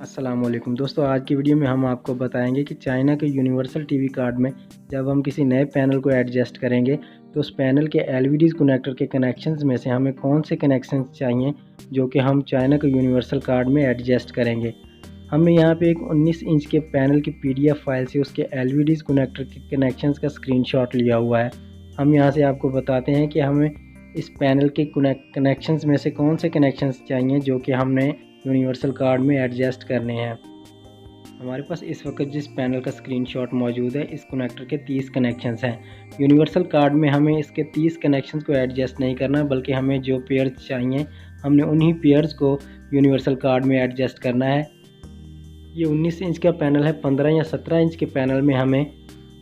अस्सलाम वालेकुम दोस्तों, आज की वीडियो में हम आपको बताएंगे कि चाइना के यूनिवर्सल टीवी कार्ड में जब हम किसी नए पैनल को एडजस्ट करेंगे तो उस पैनल के एलईडी कनेक्टर के कनेक्शंस में से हमें कौन से कनेक्शंस चाहिए जो कि हम चाइना के यूनिवर्सल कार्ड में एडजस्ट करेंगे। हमने यहाँ पे एक 19 इंच के पैनल की पीडीएफ फाइल से उसके एलईडी कनेक्टर के कनेक्शंस का स्क्रीनशॉट लिया हुआ है। हम यहाँ से आपको बताते हैं कि हमें इस पैनल के कनेक्शंस में से कौन से कनेक्शंस चाहिए जो कि हमने यूनिवर्सल कार्ड में एडजस्ट करने हैं। हमारे पास इस वक्त जिस पैनल का स्क्रीनशॉट मौजूद है, इस कनेक्टर के 30 कनेक्शंस हैं। यूनिवर्सल कार्ड में हमें इसके 30 कनेक्शंस को एडजस्ट नहीं करना, बल्कि हमें जो पेयर्स चाहिए हमने उन्हीं पेयर्स को यूनिवर्सल कार्ड में एडजस्ट करना है। ये 19 इंच का पैनल है। 15 या 17 इंच के पैनल में हमें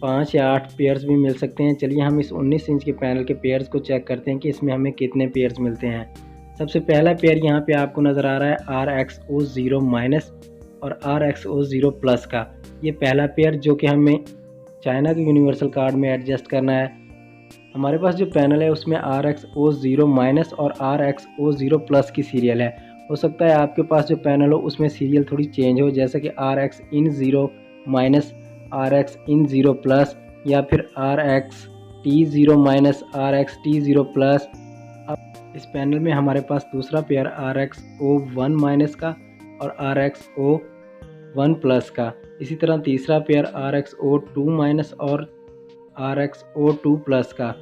5 या 8 पेयर्स भी मिल सकते हैं। चलिए हम इस 19 इंच के पैनल के पेयर्स को चेक करते हैं कि इसमें हमें कितने पेयर्स मिलते हैं। सबसे पहला पेयर यहाँ पे आपको नज़र आ रहा है RXO0- और RXO0+ का। ये पहला पेयर जो कि हमें चाइना के यूनिवर्सल कार्ड में एडजस्ट करना है। हमारे पास जो पैनल है उसमें RXO0- और RXO0+ की सीरियल है। हो सकता है आपके पास जो पैनल हो उसमें सीरियल थोड़ी चेंज हो, जैसे कि RXIN0- RXIN0+ या फिर RXT0- RXT0+। इस पैनल में हमारे पास दूसरा पेयर RXO1- का और RXO1+ का। इसी तरह तीसरा पेयर RXO2- और RXO2+ का।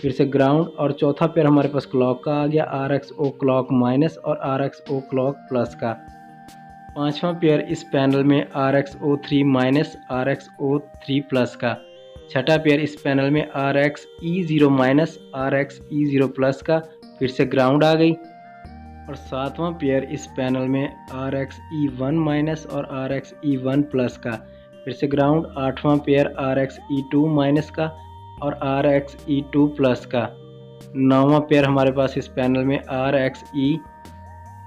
फिर से ग्राउंड और चौथा पेयर हमारे पास क्लॉक का आ गया, RXO क्लॉक- और RXO क्लॉक+ का। पांचवा पेयर इस पैनल में RXO3- RXO3+ का। छठा पेयर इस पैनल में RXE0- RXE0+ का। फिर से ग्राउंड आ गई। और सातवां पेयर इस पैनल में RXE1- और RXE1+ का। फिर से ग्राउंड। आठवां पेयर RXE2- का और RXE2+ का। नौवां पेयर हमारे पास इस पैनल में RXE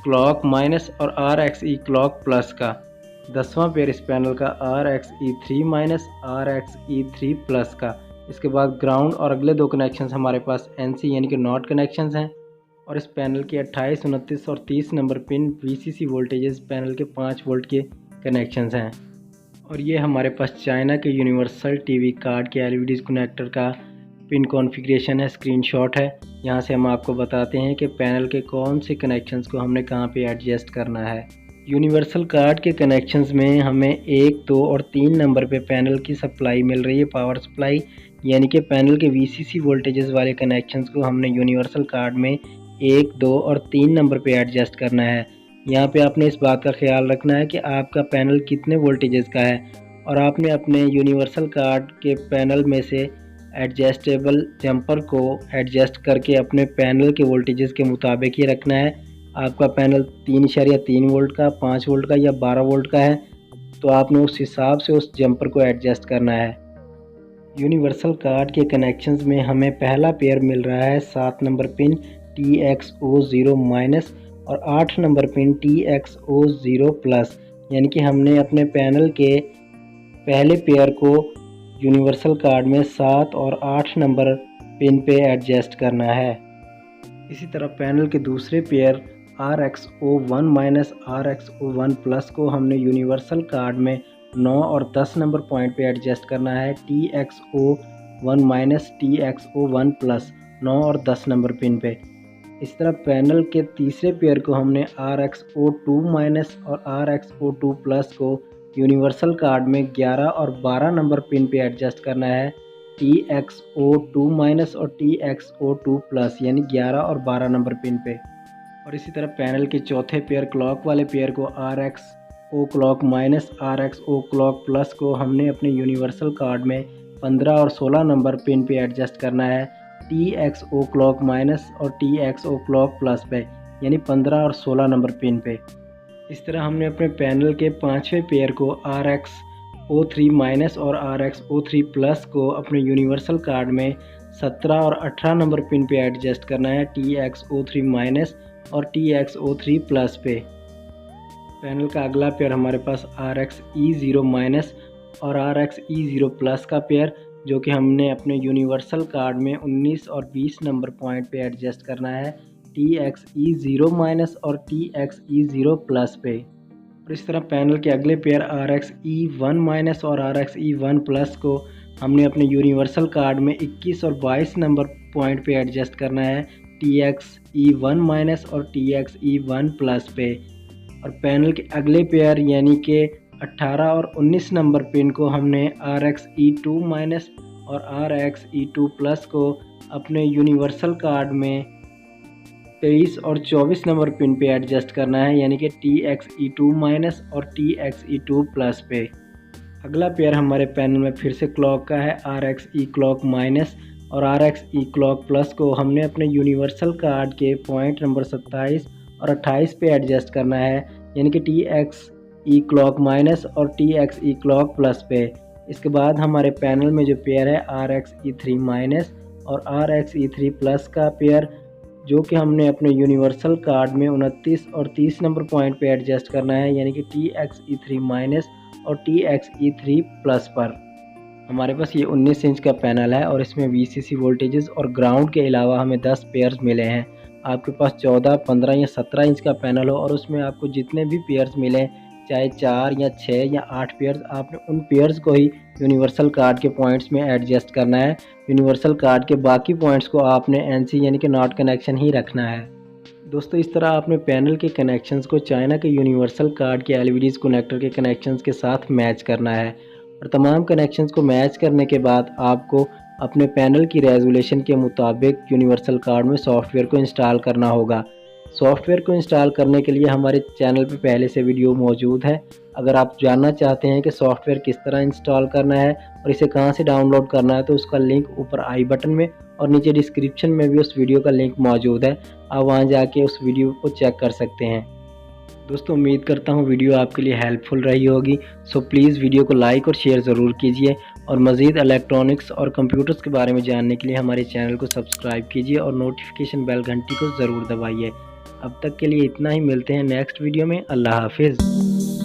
क्लॉक- और RXE क्लॉक+ का। 10वां पेयर इस पैनल का RXE3- RXE3+ का। इसके बाद ग्राउंड और अगले दो कनेक्शंस हमारे पास NC यानी कि नॉट कनेक्शंस हैं। और इस पैनल के 28, 29 और 30 number pin VCC voltages panel के 5 वोल्ट के कनेक्शंस हैं। और ये हमारे पास चाइना के यूनिवर्सल टीवी कार्ड के एलईडी कनेक्टर का पिन कॉन्फ़िगरेशन है, स्क्रीनशॉट है। यहाँ से हम आपको बताते हैं कि पैनल के कौन से कनेक्शंस को हमने कहाँ पे एडजस्ट करना है। यूनिवर्सल कार्ड के कनेक्शंस में हमें 1, 2 और 3 नंबर पे पैनल की सप्लाई मिल रही है, पावर सप्लाई, यानी कि पैनल के VCC वोल्टेजेस वाले कनेक्शंस को हमने यूनिवर्सल कार्ड में 1, 2 और 3 नंबर पे एडजस्ट करना है। यहाँ पे आपने इस बात का ख्याल रखना है कि आपका पैनल कितने वोल्टेजेस का है और आपने अपने यूनिवर्सल कार्ड के पैनल में से एडजस्टेबल जंपर को एडजस्ट करके अपने पैनल के वोल्टेजेस के मुताबिक ही रखना है। आपका पैनल 3.3 वोल्ट का, 5 वोल्ट का या 12 वोल्ट का है तो आपने उस हिसाब से उस जंपर को एडजस्ट करना है। यूनिवर्सल कार्ड के कनेक्शंस में हमें पहला पेयर मिल रहा है 7 नंबर पिन TXO0- और 8 नंबर पिन TXO0+, यानी कि हमने अपने पैनल के पहले पेयर को यूनिवर्सल कार्ड में 7 और 8 नंबर पिन पे एडजस्ट करना है। इसी तरह पैनल के दूसरे पेयर RXO1- RXO1+ को हमने यूनिवर्सल कार्ड में 9 और 10 नंबर पॉइंट पे एडजस्ट करना है। TXO1- TXO1+ 9 और 10 नंबर पिन पे। इस तरह पैनल के तीसरे पेयर को हमने RXO2- और RXO2+ को यूनिवर्सल कार्ड में 11 और 12 नंबर पिन पे एडजस्ट करना है। TXO2- और TXO2+, यानी 11 और 12 नंबर पिन पे। और इसी तरह पैनल के चौथे पेयर क्लॉक वाले पेयर को RXO क्लॉक- RXO क्लॉक+ को हमने अपने यूनिवर्सल कार्ड में 15 और 16 नंबर पिन पे एडजस्ट करना है। TXO क्लॉक- और TXO क्लॉक+ पे, यानी 15 और 16 नंबर पिन पे। इस तरह हमने अपने पैनल के पांचवें पेयर को RXO3- और RXO3+ को अपने यूनिवर्सल कार्ड में 17 और 18 नंबर पिन पे एडजस्ट करना है। TXO3- और TXO3+ पे। पैनल का अगला पेयर हमारे पास RXE0- और RXE0+ का पेयर, जो कि हमने अपने यूनिवर्सल कार्ड में 19 और 20 नंबर पॉइंट पे एडजस्ट करना है। TXE0- और TXE0+ पे। और इस तरह पैनल के अगले पेयर RxE1 माइनस और RxE1 प्लस को हमने अपने यूनिवर्सल कार्ड में 21 और 22 नंबर पॉइंट पे एडजस्ट करना है TxE1 माइनस और TxE1 प्लस पे। और पैनल के अगले पेयर यानी कि 18 और 19 नंबर पिन को हमने RxE2 माइनस और RxE2 प्लस को अपने यूनिवर्सल कार्ड में 23 और 24 नंबर पिन पे एडजस्ट करना है यानी कि TxE2 माइनस और TxE2 प्लस पे। अगला पेयर हमारे पैनल में फिर से क्लॉक का है RxE क्लॉक माइनस और RxE क्लॉक प्लस को हमने अपने यूनिवर्सल कार्ड के पॉइंट नंबर 27 और 28 पे एडजस्ट करना है यानी कि TxE क्लॉक माइनस और TxE क्लॉक प्लस पे। इसके बाद हमारे पैनल में जो पेयर है RxE3 माइनस और RxE3 प्लस का पेयर जो कि हमने अपने यूनिवर्सल कार्ड में 29 और 30 नंबर पॉइंट पे एडजस्ट करना है यानी कि TxE3 माइनस और TxE3 प्लस पर। हमारे पास ये 19 इंच का पैनल है और इसमें VCC वोल्टेजेस और ग्राउंड के अलावा हमें 10 पेयर्स मिले हैं। आपके पास 14, 15 या 17 इंच का पैनल हो और उसमें आपको जितने भी पेयर्स मिले चाहे 4 या 6 या 8 पेयर्स, आपने उन पेयर्स को ही यूनिवर्सल कार्ड के पॉइंट्स में एडजस्ट करना है। यूनिवर्सल कार्ड के बाकी पॉइंट्स को आपने NC यानी कि नॉट कनेक्शन ही रखना है। दोस्तों इस तरह आपने पैनल के कनेक्शंस को चाइना के यूनिवर्सल कार्ड के LVDs कनेक्टर के कनेक्शंस के साथ मैच करना है और तमाम कनेक्शंस को मैच करने के बाद आपको अपने पैनल की रेजोल्यूशन के मुताबिक यूनिवर्सल कार्ड में सॉफ्टवेयर को इंस्टॉल करना होगा। सॉफ्टवेयर को इंस्टॉल करने के लिए हमारे चैनल पर पहले से वीडियो मौजूद है। अगर आप जानना चाहते हैं कि सॉफ्टवेयर किस तरह इंस्टॉल करना है और इसे कहां से डाउनलोड करना है तो उसका लिंक ऊपर आई बटन में और नीचे डिस्क्रिप्शन में भी उस वीडियो का लिंक मौजूद है। आप वहां जाके उस वीडियो को चेक कर सकते हैं। दोस्तों उम्मीद करता हूं वीडियो आपके लिए हेल्पफुल रही होगी। सो प्लीज़ वीडियो को लाइक और शेयर ज़रूर कीजिए और मज़ीद इलेक्ट्रॉनिक्स और कंप्यूटर्स के बारे में जानने के लिए हमारे चैनल को सब्सक्राइब कीजिए और नोटिफिकेशन बेल घंटी को ज़रूर दबाइए। अब तक के लिए इतना ही, मिलते हैं नेक्स्ट वीडियो में। अल्लाह हाफिज़।